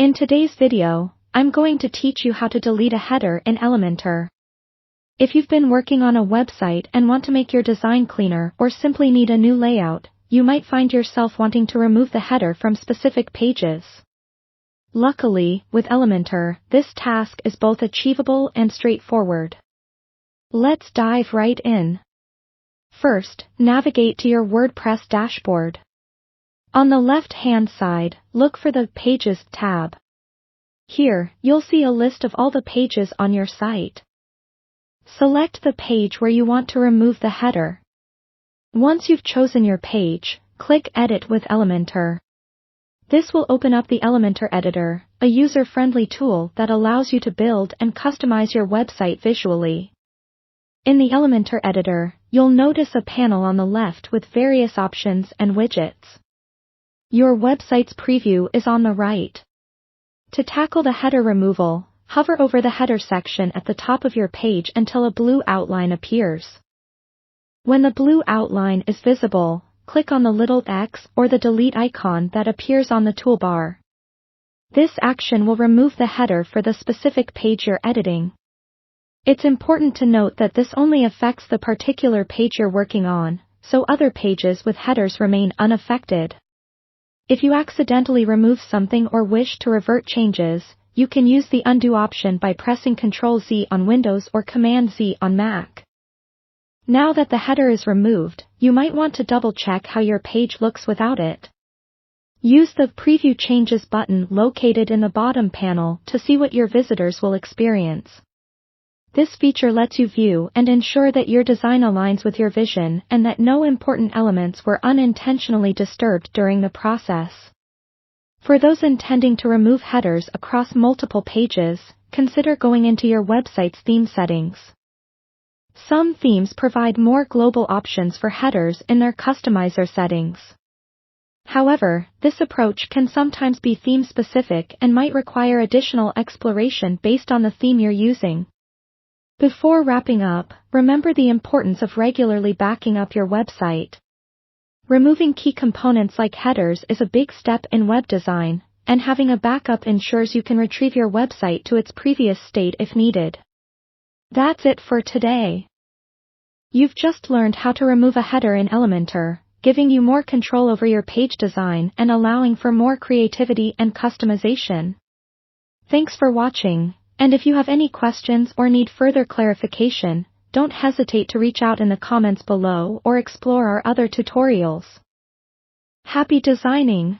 In today's video, I'm going to teach you how to delete a header in Elementor. If you've been working on a website and want to make your design cleaner or simply need a new layout, you might find yourself wanting to remove the header from specific pages. Luckily, with Elementor, this task is both achievable and straightforward. Let's dive right in. First, navigate to your WordPress dashboard. On the left-hand side, look for the Pages tab. Here, you'll see a list of all the pages on your site. Select the page where you want to remove the header. Once you've chosen your page, click Edit with Elementor. This will open up the Elementor Editor, a user-friendly tool that allows you to build and customize your website visually. In the Elementor Editor, you'll notice a panel on the left with various options and widgets. Your website's preview is on the right. To tackle the header removal, hover over the header section at the top of your page until a blue outline appears. When the blue outline is visible, click on the little X or the delete icon that appears on the toolbar. This action will remove the header for the specific page you're editing. It's important to note that this only affects the particular page you're working on, so other pages with headers remain unaffected. If you accidentally remove something or wish to revert changes, you can use the undo option by pressing Ctrl-Z on Windows or Command-Z on Mac. Now that the header is removed, you might want to double-check how your page looks without it. Use the Preview Changes button located in the bottom panel to see what your visitors will experience. This feature lets you view and ensure that your design aligns with your vision and that no important elements were unintentionally disturbed during the process. For those intending to remove headers across multiple pages, consider going into your website's theme settings. Some themes provide more global options for headers in their customizer settings. However, this approach can sometimes be theme-specific and might require additional exploration based on the theme you're using. Before wrapping up, remember the importance of regularly backing up your website. Removing key components like headers is a big step in web design, and having a backup ensures you can retrieve your website to its previous state if needed. That's it for today. You've just learned how to remove a header in Elementor, giving you more control over your page design and allowing for more creativity and customization. Thanks for watching. And if you have any questions or need further clarification, don't hesitate to reach out in the comments below or explore our other tutorials. Happy designing!